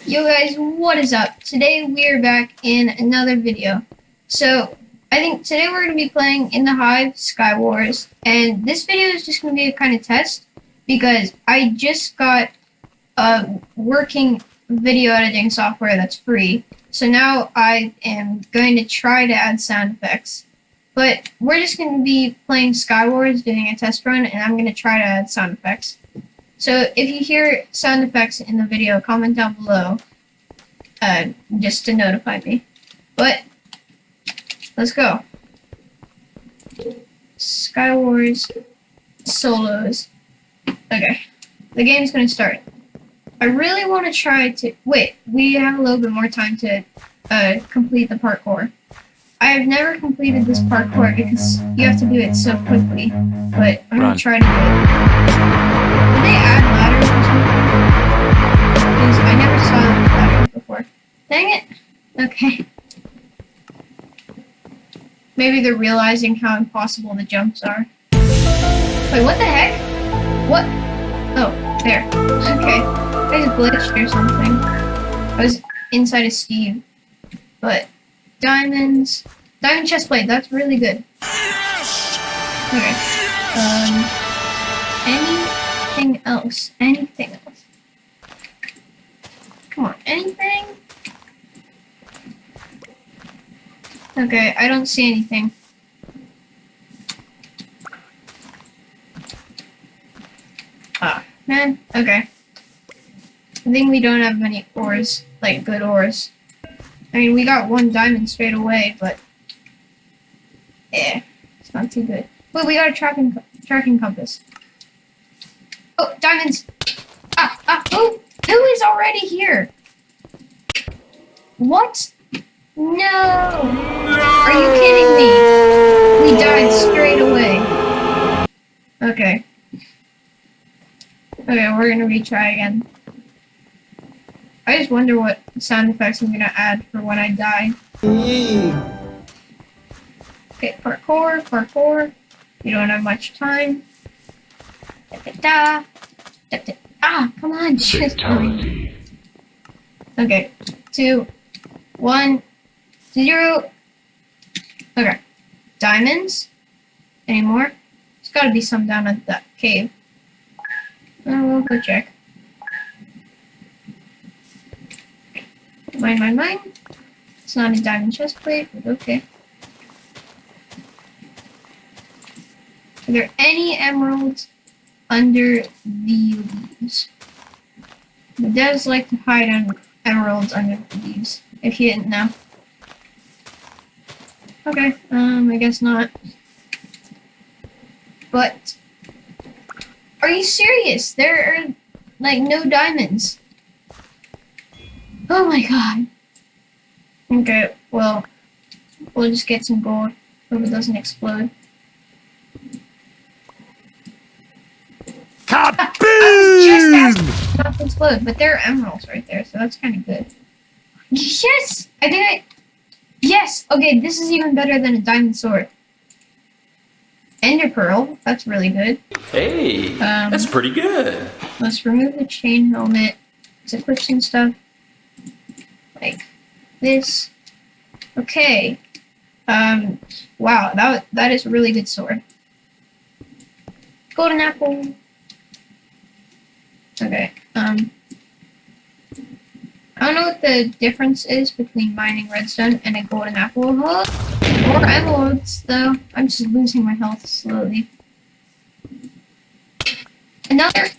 Yo guys, what is up? Today we are back in another video. So, I think today we're going to be playing in the Hive Skywars, and this video is just going to be a kind of test because I just got a working video editing software that's free. So now I am going to try to add sound effects. But we're just going to be playing Skywars, doing a test run, and I'm going to try to add sound effects. So if you hear sound effects in the video, comment down below just to notify me. But let's go. Skywars solos. Okay, the game's gonna start. I really want to try to wait. We have a little bit more time to complete the parkour. I have never completed this parkour because you have to do it so quickly. But I'm gonna try to do it. Did they add ladders or something? Because I never saw ladders before. Dang it! Okay. Maybe they're realizing how impossible the jumps are. Wait, what the heck? What? Oh, there. Okay. I just glitched or something. I was inside of Steve. But, diamonds. Diamond chestplate, that's really good. Okay. Anything else? Anything else? Come on, anything? Okay, I don't see anything. Ah, man, okay. I think we don't have many ores, like good ores. I mean, we got one diamond straight away, but it's not too good. Wait, we got a tracking compass. Oh, diamonds! Who is already here? What? No! Are you kidding me? We died straight away. Okay. Okay, we're gonna retry again. I just wonder what sound effects I'm gonna add for when I die. Okay, parkour. We don't have much time. Come on, just okay, 2, 1, 0. Okay, diamonds. Any more? There's gotta be some down at that cave. We'll go check. Mine. It's not a diamond chest plate, but okay. Are there any emeralds under the leaves? The devs like to hide emeralds under the leaves, if you didn't know. Okay, I guess not. But, are you serious? There are, like, no diamonds. Oh my god. Okay, well, we'll just get some gold. Hope it doesn't explode. Just not to explode, but there are emeralds right there, so that's kind of good. Yes! Yes! Okay, this is even better than a diamond sword. Ender pearl, that's really good. Hey, that's pretty good. Let's remove the chain helmet. Let's equip some stuff. Like this. Okay. Wow, that is a really good sword. Golden apple. Okay, I don't know what the difference is between mining redstone and a golden apple. More emeralds, though. I'm just losing my health slowly. Another!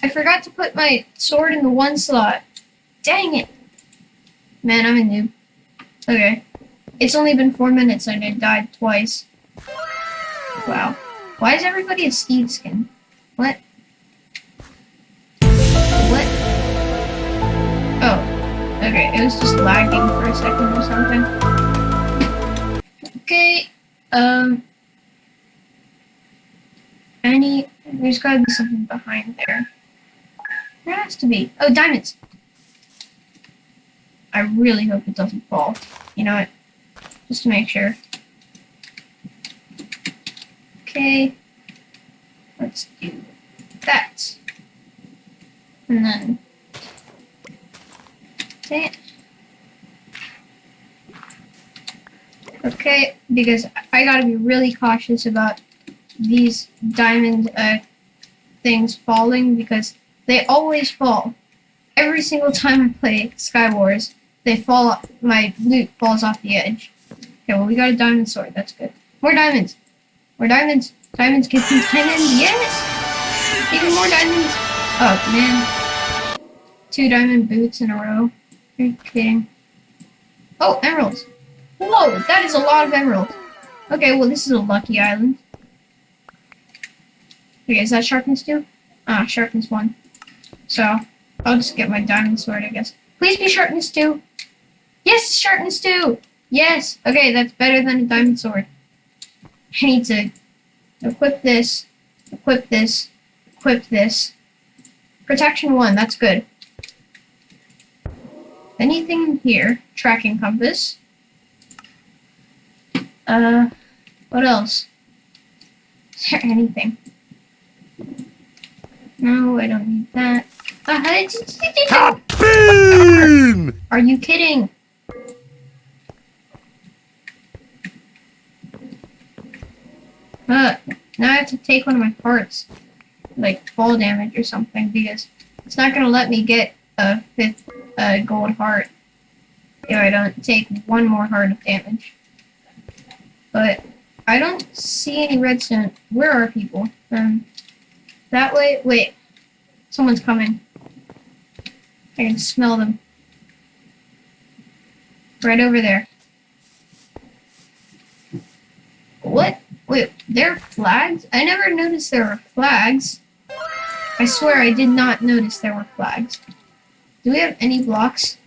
I forgot to put my sword in the one slot. Dang it! Man, I'm a noob. Okay. It's only been 4 minutes and I died twice. Wow. Why is everybody a Steve skin? What? What? Oh. Okay, it was just lagging for a second or something. Okay, there's gotta be something behind there. There has to be. Oh, diamonds! I really hope it doesn't fall. You know what? Just to make sure. Okay. Let's do that. And then... Okay. Okay, because I gotta be really cautious about these diamond things falling because they always fall. Every single time I play Skywars, they fall. My loot falls off the edge. Okay, well we got a diamond sword. That's good. More diamonds. More diamonds. Diamonds. Get these diamonds. Yes. Even more diamonds. Oh man. 2 diamond boots in a row. Are you kidding? Oh, emeralds. Whoa, that is a lot of emeralds. Okay, well this is a lucky island. Okay, is that sharpness 2? Ah, sharpness 1. So, I'll just get my diamond sword, I guess. Please be sharpness 2! Yes, sharpness 2! Yes! Okay, that's better than a diamond sword. I need to equip this, equip this, equip this. Protection 1, that's good. Anything in here? Tracking compass. What else? Is there anything? No, I don't need that. Boom! Are you kidding? Now I have to take one of my parts, like fall damage or something, because it's not gonna let me get a 5th gold heart if I don't take 1 more heart of damage. But I don't see any redstone. Where are people? That way. Wait, someone's coming. I can smell them. Right over there. What? Wait, there are flags? I never noticed there were flags. I swear I did not notice there were flags. Do we have any blocks?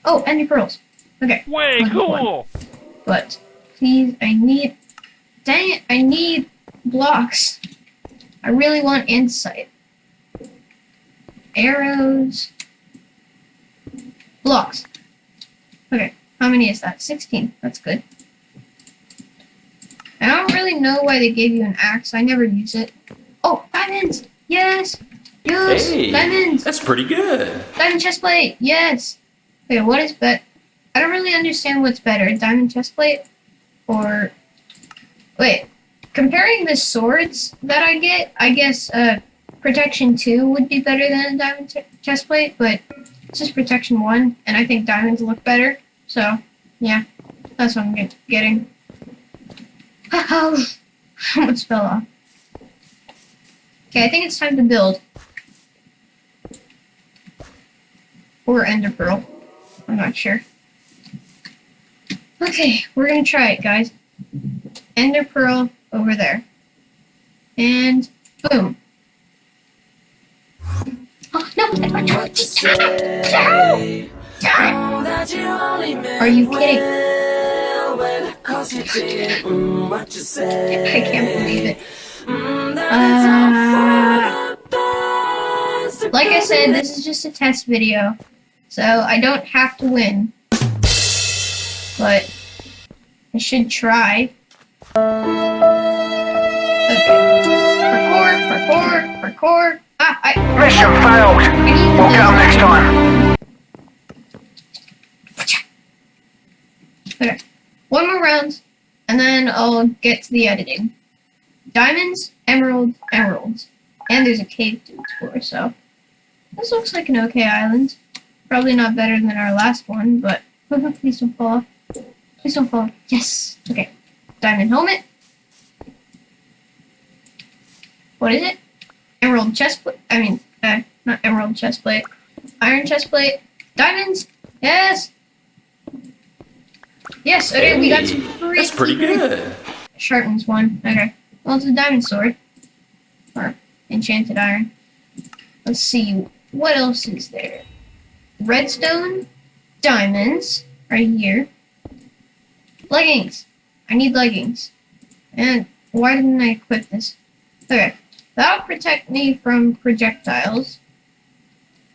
Oh, ender pearls. Okay. Way cool! But, please, I need... Dang it, I need blocks. I really want insight. Arrows. Blocks. Okay, how many is that? 16. That's good. I don't really know why they gave you an axe. I never use it. Oh, diamonds! Yes! Yes! Hey, diamonds! that's pretty good. Diamond chestplate! Yes! Okay, what is bet? I don't really understand what's better, diamond chestplate or... Wait, comparing the swords that I get, I guess protection 2 would be better than a diamond chestplate, but it's just protection 1, and I think diamonds look better, so yeah, that's what I'm getting. Oh, almost fell off. Okay, I think it's time to build. Or ender pearl. I'm not sure. Okay, we're gonna try it, guys. Ender pearl over there. And boom. Oh, no! Are you kidding? I can't believe it. Like I said, this is just a test video, so I don't have to win. But I should try. Okay. Parkour. Mission failed. We'll get them next time. Okay. 1 more round, and then I'll get to the editing. Diamonds, emeralds. And there's a cave to explore, so this looks like an okay island. Probably not better than our last one, but please don't fall off. Please don't fall off. Yes! Okay. Diamond helmet. What is it? Emerald chestplate. Not emerald chestplate. Iron chestplate. Diamonds! Yes! Yes, okay, we got some That's pretty good. Sharpens 1. Okay. Well, it's a diamond sword. Or enchanted iron. Let's see. What else is there? Redstone. Diamonds. Right here. Leggings. I need leggings. And why didn't I equip this? Okay. That'll protect me from projectiles.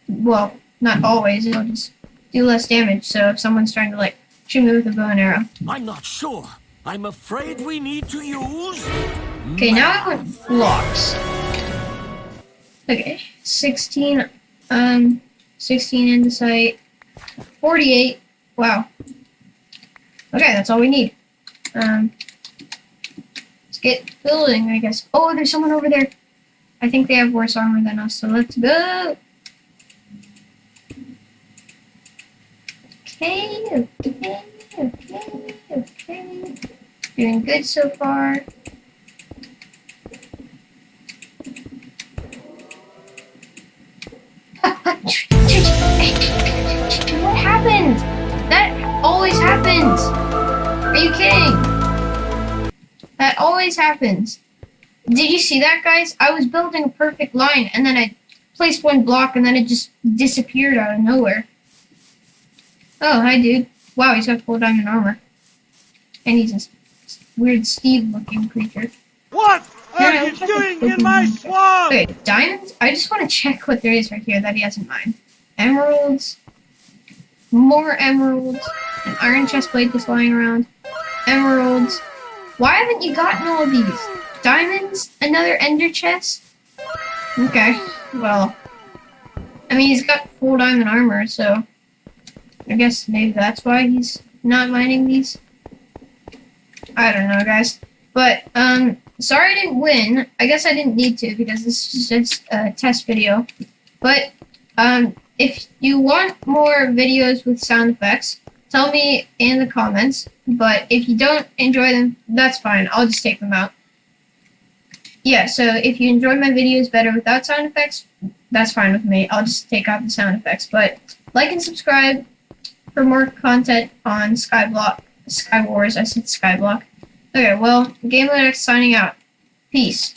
Well, not always. It'll just do less damage. So if someone's trying to, like, shoot me with a bow and arrow. I'm not sure. I'm afraid we need to use... Okay, now I want blocks. Okay, 16, 16 into sight, 48, wow. Okay, that's all we need. Let's get building, I guess. Oh, there's someone over there. I think they have worse armor than us, so let's go. Okay. Doing good so far. What happened? That always happens. Are you kidding? That always happens. Did you see that, guys? I was building a perfect line, and then I placed one block, and then it just disappeared out of nowhere. Oh, hi, dude. Wow, he's got full diamond armor. And he's a weird Steve-looking creature. What are you doing in my swamp? Okay, diamonds? I just want to check what there is right here that he hasn't mined. Emeralds. More emeralds. An iron chest plate just lying around. Emeralds. Why haven't you gotten all of these? Diamonds? Another ender chest? Okay, well. I mean, he's got full diamond armor, so I guess maybe that's why he's not mining these. I don't know, guys. But, sorry I didn't win. I guess I didn't need to because this is just a test video. But, if you want more videos with sound effects, tell me in the comments. But if you don't enjoy them, that's fine. I'll just take them out. Yeah, so if you enjoy my videos better without sound effects, that's fine with me. I'll just take out the sound effects. But like and subscribe for more content on Skywars. I said Skyblock. Okay, well, Gamemode X signing out. Peace.